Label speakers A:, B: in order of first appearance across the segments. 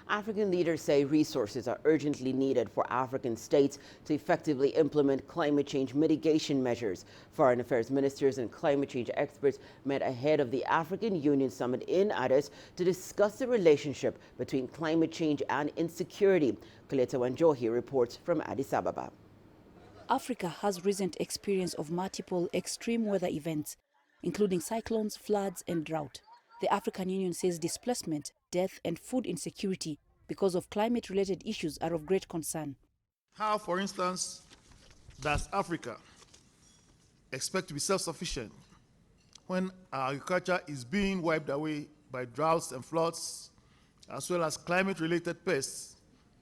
A: African leaders say resources are urgently needed for African states to effectively implement climate change mitigation measures. Foreign affairs ministers and climate change experts met ahead of the African Union summit in Addis to discuss the relationship between climate change and insecurity. Coletta Wanjohi reports from Addis Ababa.
B: Africa has recent experience of multiple extreme weather events, including cyclones, floods, and drought. The African Union says displacement, death, and food insecurity because of climate-related issues are of great concern.
C: How, for instance, does Africa expect to be self-sufficient when our agriculture is being wiped away by droughts and floods, as well as climate-related pests,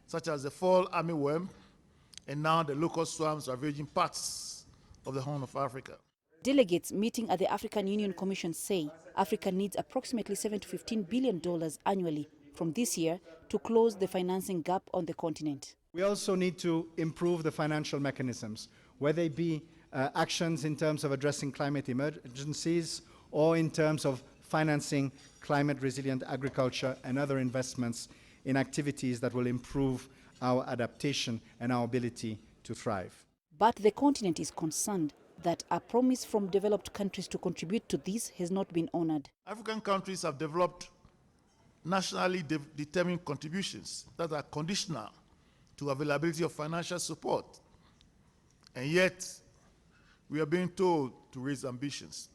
C: such as the fall armyworm, and now the locust swarms ravaging parts of the Horn of Africa?
B: Delegates meeting at the African Union Commission say Africa needs approximately $7 to $15 billion annually from this year to close the financing gap on the continent.
D: We also need to improve the financial mechanisms, whether they be actions in terms of addressing climate emergencies or in terms of financing climate-resilient agriculture and other investments in activities that will improve our adaptation and our ability to thrive.
B: But the continent is concerned that a promise from developed countries to contribute to this has not been honored.
C: African countries have developed nationally determined contributions that are conditional to availability of financial support. And yet, we are being told to raise ambitions.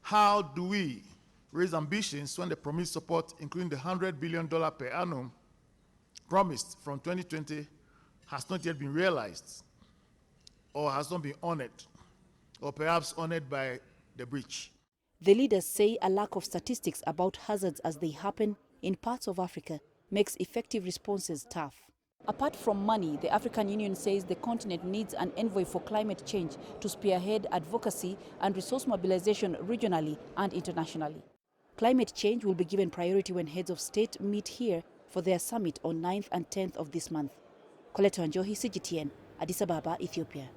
C: How do we raise ambitions when the promised support, including the $100 billion per annum promised from 2020, has not yet been realized, or has not been honored, or perhaps honored by the breach?
B: The leaders say a lack of statistics about hazards as they happen in parts of Africa makes effective responses tough. Apart from money, the African Union says the continent needs an envoy for climate change to spearhead advocacy and resource mobilization regionally and internationally. Climate change will be given priority when heads of state meet here for their summit on 9th and 10th of this month. Coletta Wanjohi, CGTN, Addis Ababa, Ethiopia.